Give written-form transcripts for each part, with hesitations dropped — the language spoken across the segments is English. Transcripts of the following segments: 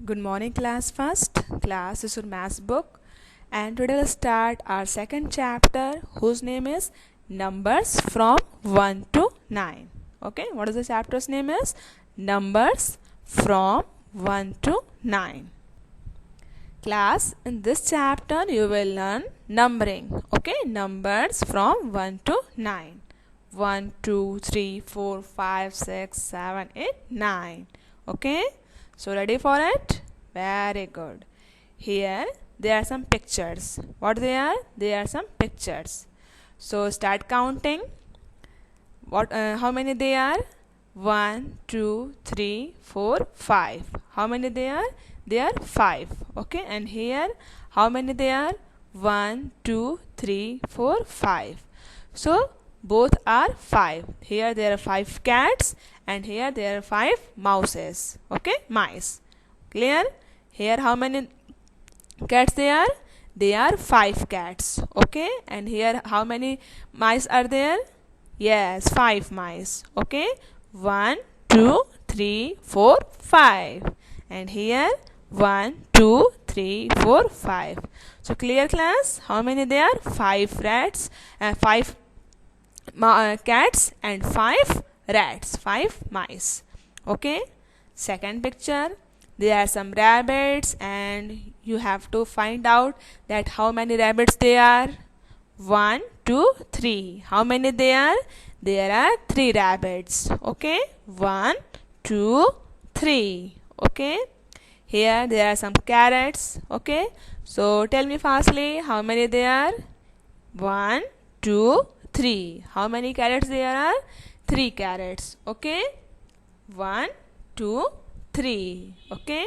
Good morning, class. First class is your maths book, and today we'll start our second chapter, whose name is Numbers from 1 to 9. Okay, what is the chapter's name is? Numbers from 1 to 9. Class, in this chapter you will learn numbering. Okay, numbers from 1 to 9. 1, 2, 3, 4, 5, 6, 7, 8, 9. Okay, so ready for it? Very good. Here there are some pictures. What they are? They are some pictures. So start counting. How many they are? 1, 2, 3, 4, 5. How many they are? They are 5. Okay, and here how many they are? 1, 2, 3, 4, 5. So both are 5. Here there are 5 cats and here there are 5 mouses. Okay, mice. Clear? Here how many cats they are? They are 5 cats. Okay, and here how many mice are there? Yes, 5 mice. Okay, 1, 2, 3, 4, 5. And here 1, 2, 3, 4, 5. So clear, class? How many there are? 5 rats and 5 cats and 5 rats, 5 mice. Okay, second picture, there are some rabbits and you have to find out that how many rabbits there are. 1, 2, 3. How many there are? There are 3 rabbits. Okay, 1, 2, 3. Okay, here there are some carrots. Okay, so tell me fastly how many there are. 1, 2, 3. How many carrots there are? 3 carrots. Okay, 1, 2, 3. Okay,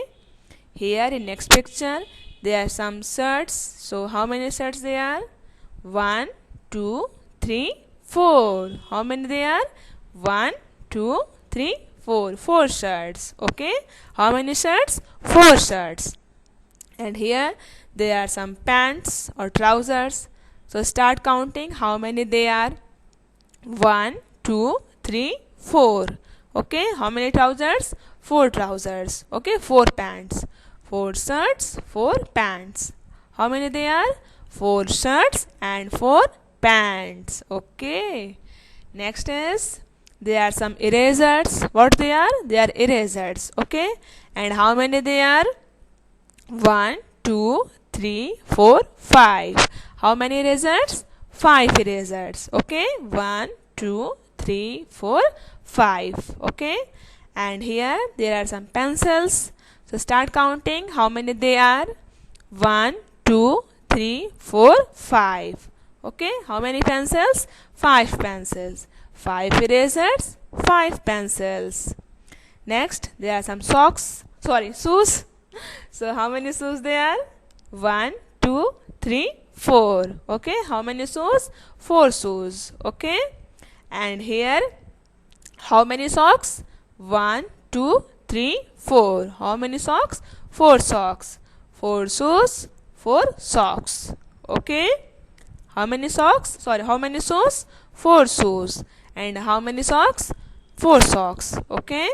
here in next picture there are some shirts. So how many shirts there are? 1, 2, 3, 4. How many there are? 1, 2, 3, 4. 4 shirts. Okay, how many shirts? 4 shirts. And here there are some pants or trousers. So start counting how many they are. 1, 2, 3, 4. Okay, how many trousers? 4 trousers. Okay, 4 pants. 4 shirts, 4 pants. How many they are? 4 shirts and 4 pants. Okay, next is there are some erasers. What they are? They are erasers. Okay, and how many they are? 1, 2, 3, 4, 5. How many erasers? 5 erasers. Okay, 1, 2, 3, 4, 5. Okay, and here there are some pencils. So start counting how many they are. 1, 2, 3, 4, 5. Okay, how many pencils? 5 pencils. 5 erasers, 5 pencils. Next, there are some shoes. So how many shoes there are? 1, 2, 3, 4. Okay, how many shoes? 4 shoes. Okay, and here how many socks? 1, 2, 3, 4. How many socks? 4 socks. 4 shoes, 4 socks. Okay, how many socks? How many shoes? 4 shoes. And how many socks? 4 socks. Okay,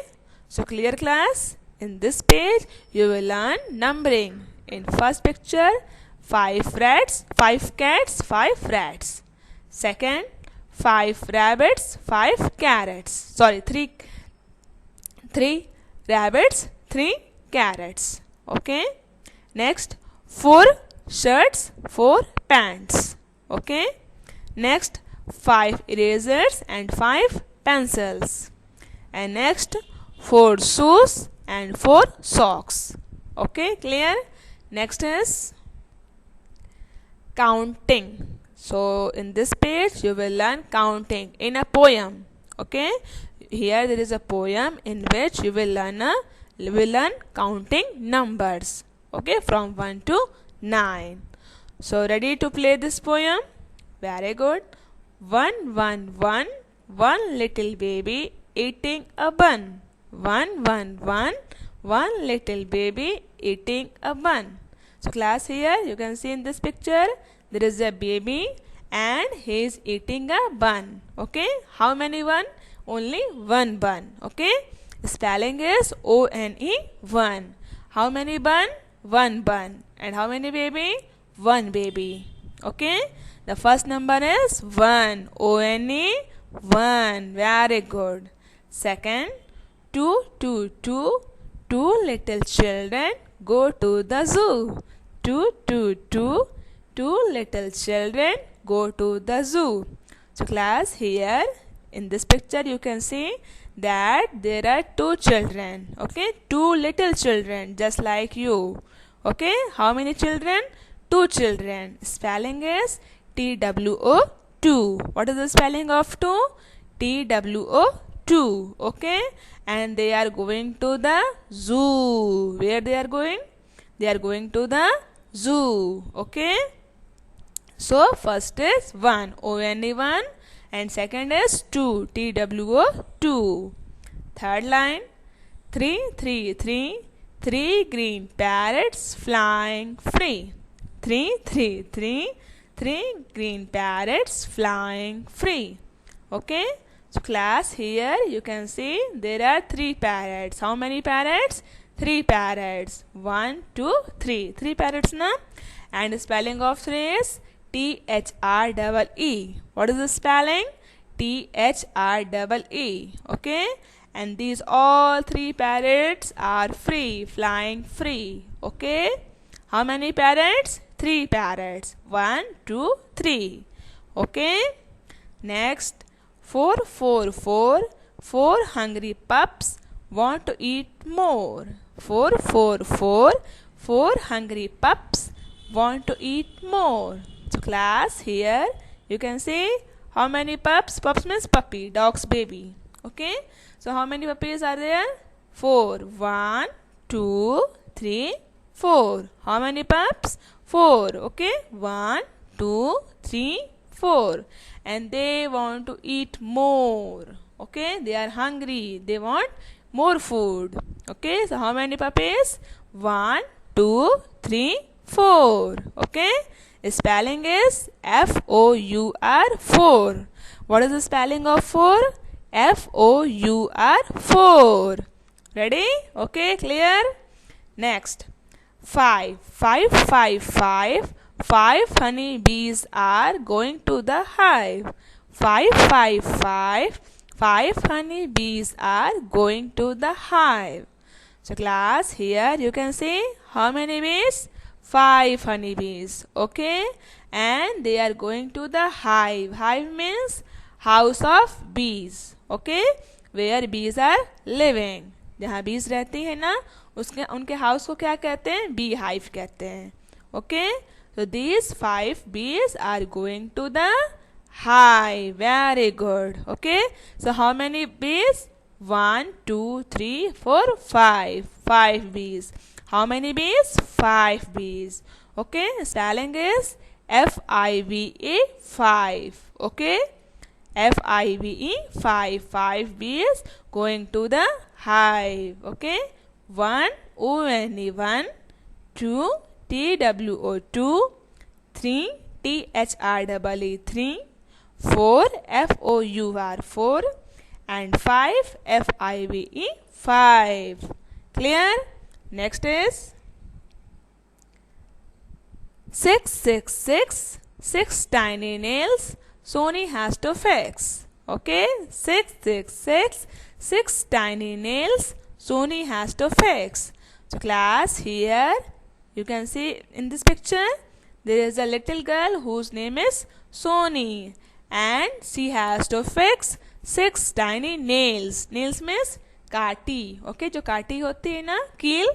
so clear, class? In this page you will learn numbering. In first picture, 5 rats, 5 cats, 5 rats. Second, 5 rabbits, 5 carrots. 3 rabbits, 3 carrots. Okay, next, 4 shirts, 4 pants. Okay, next, 5 erasers and 5 pencils. And next, 4 shoes and 4 socks. Okay, clear? Next is counting. So in this page you will learn counting in a poem. Okay, here there is a poem in which you will learn counting numbers. Okay, from 1 to 9. So ready to play this poem? Very good. 1, 1, 1, one little baby eating a bun. 1, 1, 1, one little baby eating a bun. So class, here you can see in this picture there is a baby and he is eating a bun. Okay, how many bun? Only one bun. Okay, spelling is O-N-E, one. How many bun? One bun. And how many baby? One baby. Okay. The first number is 1. O-N-E. 1. Very good. Second, 2, 2, 2. Two little children go to the zoo. 2, 2, 2. Two little children go to the zoo. So class, here in this picture you can see that there are two children. Okay, two little children just like you. Okay, how many children? Two children. Spelling is TWO 2. What is the spelling of 2? TWO 2. Okay, and they are going to the zoo. Where they are going? They are going to the zoo. Okay, so first is 1, O-N-E 1, and second is 2, TWO 2. Third line, 3, 3, 3, 3 green parrots flying free. 3, 3, 3, 3 green parrots flying free. Okay, so class, here you can see there are 3 parrots. How many parrots? 3 parrots. 1, 2, 3. 3 parrots na? And the spelling of 3 is THREE. What is the spelling? THREE. Okay, and these all 3 parrots are free, flying free. Okay, how many parrots? 3 parrots. 1, 2, 3. Okay, next, 4, 4, 4. 4 hungry pups want to eat more. 4, 4, 4. 4 hungry pups want to eat more. So class, here you can see how many pups? Pups means puppy, dog's baby. Okay, so how many puppies are there? 4. 1, 2, 3, 4. How many pups? 4. Okay, 1, 2, 3, 4. And they want to eat more. Okay, they are hungry, they want more food. Okay, so how many puppies? 1, 2, 3, 4. Okay, spelling is FOUR 4. What is the spelling of 4? FOUR 4. Ready? Okay, clear? Next, 5, 5, 5, 5. 5 honey bees are going to the hive. 5, 5, 5. 5 honey bees are going to the hive. So class, here you can see how many bees? 5 honeybees. Okay, and they are going to the hive. Hive means house of bees. Okay, where bees are living. जहाँ bees रहती है ना, उसके उनके house को क्या कहते हैं? Bee hive कहते हैं. Okay, so these 5 bees are going to the hive. Very good. Okay, so how many bees? 1, 2, 3, 4, 5. 5 bees. How many bees? 5 bees. Okay, spelling is FIVE 5. Okay, FIVE 5. 5 bees going to the hive. Okay, 1 ONE 1, 2 TWO 2, 3 THREE 3, 4 FOUR 4, and 5 FIVE 5. Clear? Next is 6, 6, 6. 6 tiny nails Sony has to fix. Okay, 6, 6, 6. 6 tiny nails Sony has to fix. So class, here you can see in this picture there is a little girl whose name is Sony, and she has to fix 6 tiny nails. Nails means काटी. Okay, जो काटी होती है ना, कील,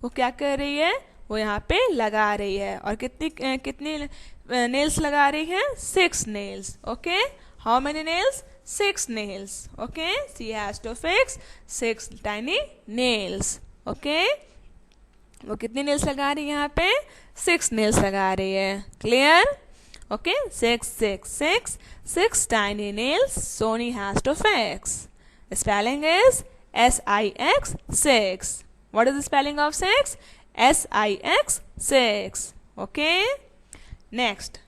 वो क्या कर रही है? वो यहाँ पे लगा रही है. और कितनी नेल्स लगा रही है? 6 nails. Okay, how many nails? 6 nails. Okay, she has to fix 6 tiny nails. Okay, वो कितनी नेल्स लगा रही है यहाँ पे? 6 nails लगा रही है. Clear? Okay, 6, 6, 6. 6 tiny nails Sony has to fix. Spelling is SIX 6. What is the spelling of 6? SIX 6. Okay. Next,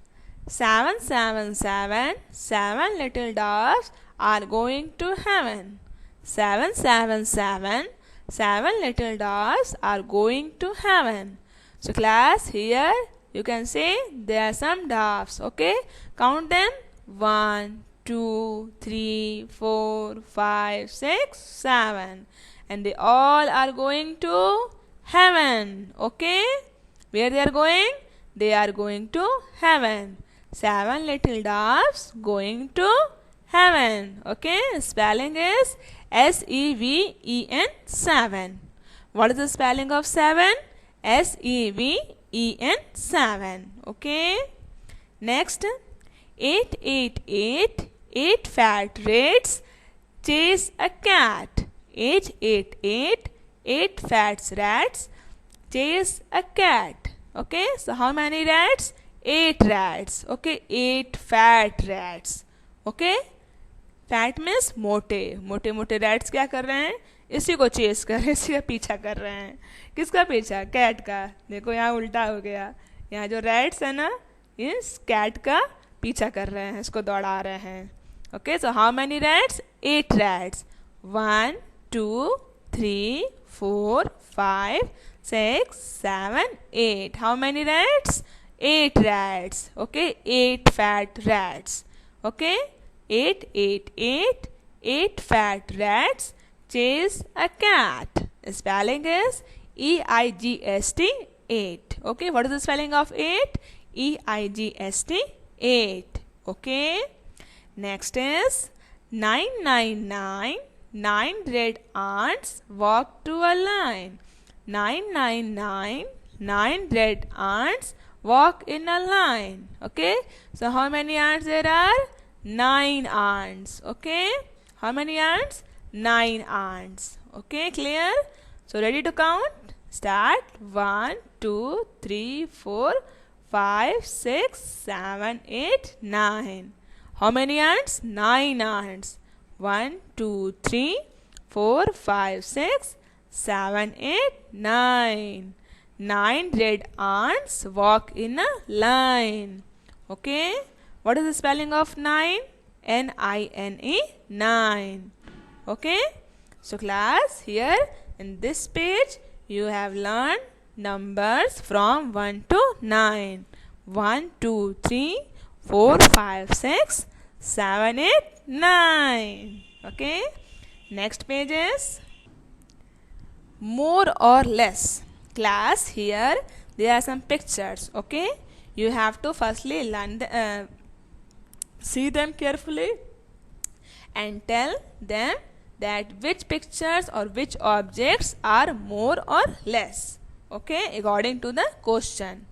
7, 7, 7. 7 little dogs are going to heaven. 7, 7, 7. 7 little doves are going to heaven. So class, here you can say there are some doves. Okay, count them. 1, 2, 3, 4, 5, 6, 7, and they all are going to heaven. Okay, where they are going? They are going to heaven. 7 little doves going to heaven. Okay, spelling is S-E-V-E-N, 7. What is the spelling of 7? S-E-V-E-N, 7. Okay, next, 888, 8 fat rats chase a cat. 888, 8 fat rats chase a cat. Okay, so how many rats? 8 rats. Okay, 8 fat rats. Okay, fat means मोटे मोटे मोटे rats क्या कर रहे हैं? इसी को chess कर रहे हैं, इसी का पीछा कर रहे हैं. किसका पीछा? कैट का. देखो यहाँ उल्टा हो गया. यहाँ जो रैट्स है ना, इस कैट का पीछा कर रहे हैं, इसको दौड़ा रहे हैं. Okay, so how many rats? 8 rats. 1, 2, 3, 4, 5, 6, 7, 8. How many rats? 8 rats. Okay, 8 fat rats. Okay, 8, 8, 8, 8 fat rats chase a cat. Spelling is E-I-G-S-T, 8. Okay, what is the spelling of 8? E-I-G-S-T, 8. Okay, next is 999. 9 red ants walk to a line. 999, 9 red ants walk in a line. Okay, so how many ants there are? 9 ants. Okay, how many ants? 9 ants. Okay, clear? So ready to count? Start. 1, 2, 3, 4, 5, 6, 7, 8, 9. How many ants? 9 ants. 1, 2, 3, 4, 5, 6, 7, 8, 9. 9 red ants walk in a line. Okay, what is the spelling of 9? N-I-N-E, 9. Okay, so class, here in this page you have learned numbers from 1 to 9. 1, 2, 3, 4, 5, 6, 7, 8, 9. Okay, next page is more or less. Class, here there are some pictures. Okay, you have to firstly learn see them carefully and tell them that which pictures or which objects are more or less. Okay, according to the question.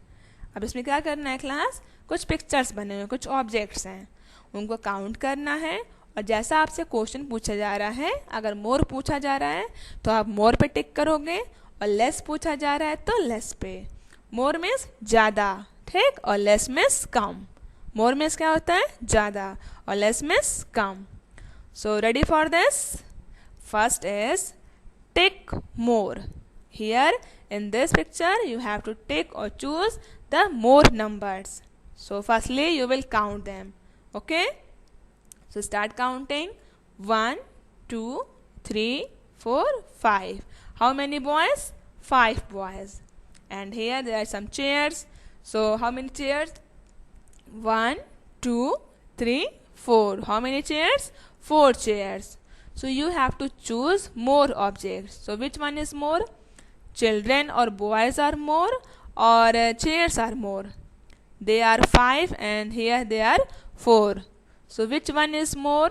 अब इसमें क्या करना है class? कुछ pictures बने हुए, कुछ objects हैं, उनको काउंट करना है. और जैसा आपसे क्वेश्चन पूछा जा रहा है, अगर मोर पूछा जा रहा है तो आप मोर पे टिक करोगे, और लेस पूछा जा रहा है तो लेस पे. मोर मीन्स ज़्यादा, ठीक, और लेस मीन्स कम. मोर मीन्स क्या होता है? ज़्यादा, और less means come. So ready for this? First is tick more. Here in this picture you have to tick or choose the more numbers. So firstly you will count them. Okay, so start counting. 1, 2, 3, 4, 5. How many boys? 5 boys. And here there are some chairs. So how many chairs? 1, 2, 3, 4. How many chairs? 4 chairs. So you have to choose more objects. So which one is more? Children or boys are more, or chairs are more? They are 5 and here they are 4. So which one is more?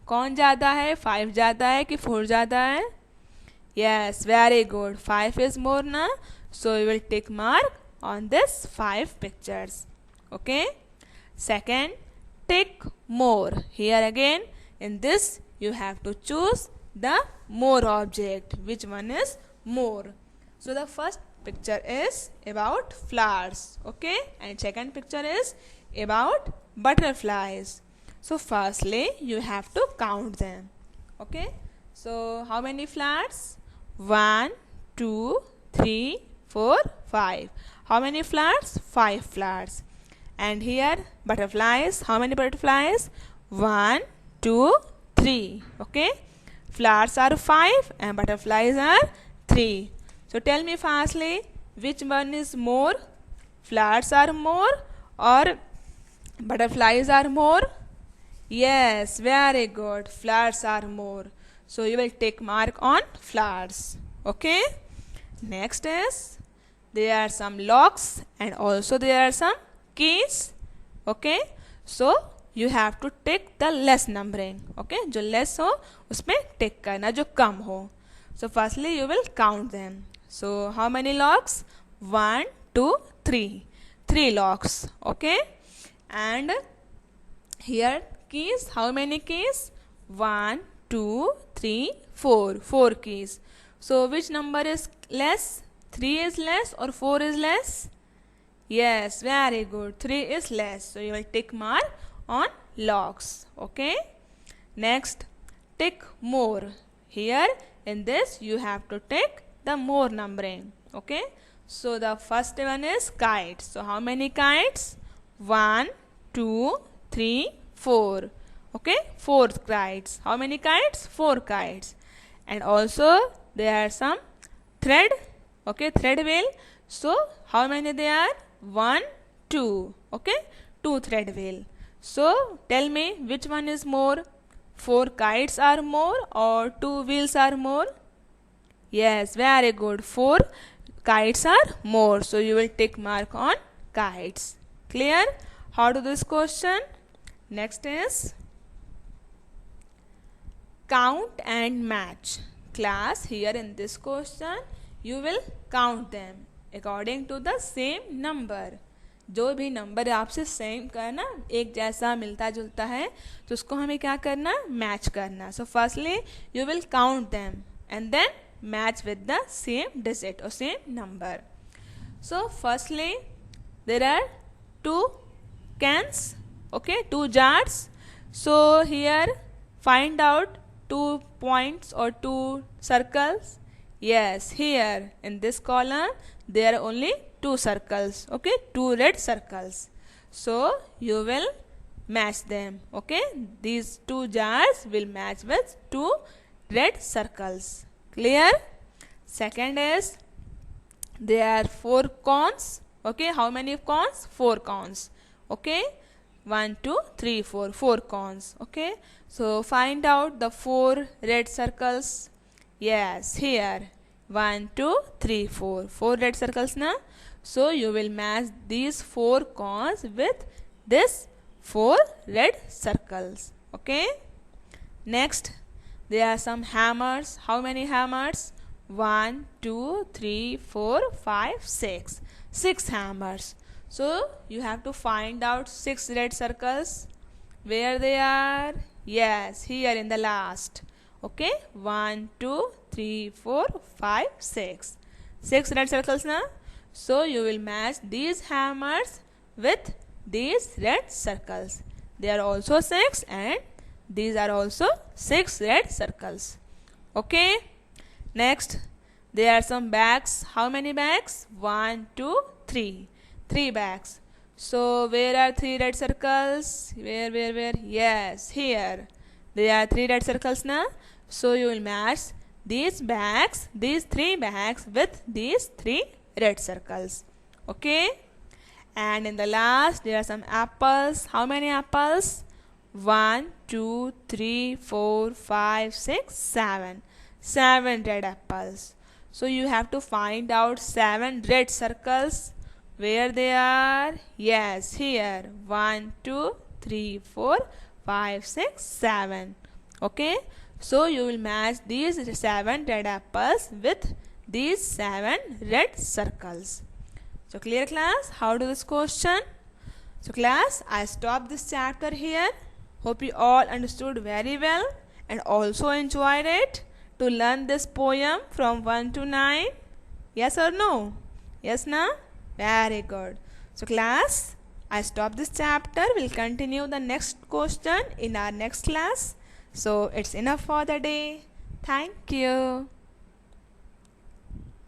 कौन ज़्यादा है? 5 ज़्यादा है कि 4 ज़्यादा है? Yes, very good. 5 is more ना? So we will tick mark on this 5 pictures. Okay. Second, tick more. Here again in this you have to choose the more object. Which one is more? So the first picture is about flowers. Okay, and second picture is about butterflies. So firstly you have to count them. Okay, so how many flowers? 1, 2, 3, 4, 5. How many flowers? 5 flowers. And here butterflies. How many butterflies? 1, 2, 3. Okay, flowers are 5 and butterflies are 3. So tell me fastly, which one is more? Flowers are more or butterflies are more? Yes, very good. Flowers are more. So you will take mark on flowers. Okay. Next is, there are some locks and also there are some keys. Okay. So you have to take the less numbering. Okay. जो less हो उसमें tick करना, जो कम हो. So firstly you will count them. So how many locks? 1, 2, 3. 3 locks. Okay. And here keys, how many keys? 1, 2, 3, 4. 4 keys. So which number is less? 3 is less or 4 is less? Yes, very good. 3 is less. So you will tick mark on locks. Okay. Next, tick more. Here in this you have to tick the more numbering. Okay. So the first one is kites. So how many kites? 1, 2, 3, 4. Okay. 4 kites. How many kites? 4 kites. And also there are some thread. Okay. Thread wheel. So how many there are? 1, 2. Okay. 2 thread wheel. So tell me which one is more? 4 kites are more or 2 wheels are more? Yes, very good. 4 kites are more. So you will tick mark on kites. Clear? How to this question? Next is count and match. Class, here in this question you will count them according to the same number. जो भी number आपसे same करना, एक जैसा मिलता जुलता है, तो उसको हमें क्या करना? मैच करना. So firstly you will count them and then match with the same digit और same number. So firstly there are 2 cans, okay, 2 jars. So here find out 2 points or 2 circles. Yes, here in this column there are only 2 circles. Okay, 2 red circles. So you will match them. Okay, these 2 jars will match with 2 red circles. Clear? Second is, there are 4 cones. Okay, how many cones? 4 cones. Okay, 1, 2, 3, 4. 4 cones. Okay, so find out the 4 red circles. Yes, here 1, 2, 3, 4. 4 red circles na. So you will match these 4 cones with this 4 red circles. Okay. Next, there are some hammers. How many hammers? 1, 2, 3, 4, 5, 6. 6 hammers. So you have to find out 6 red circles. Where they are? Yes, here in the last. Okay, 1, 2, 3, 4, 5, 6. 6 red circles na. So you will match these hammers with these red circles. They are also 6 and these are also 6 red circles. Okay. Next, there are some bags. How many bags? 1, 2, 3. 3 bags. So where are 3 red circles? Where? Yes, here. There are 3 red circles na. So you will match these bags, these 3 bags with these 3 red circles. Okay. And in the last there are some apples. How many apples? 1, 2, 3, 4, 5, 6, 7. 7 red apples. So you have to find out 7 red circles. Where they are? Yes, here. 1, 2, 3, 4, 5, 6, 7. Okay. So you will match these 7 red apples with these 7 red circles. So clear class? How to this question? So class, I stop this chapter here. Hope you all understood very well and also enjoyed it to learn this poem from 1 to 9. Yes or no? Yes na? Very good. So class, I stop this chapter. We'll continue the next question in our next class. So it's enough for the day. Thank you.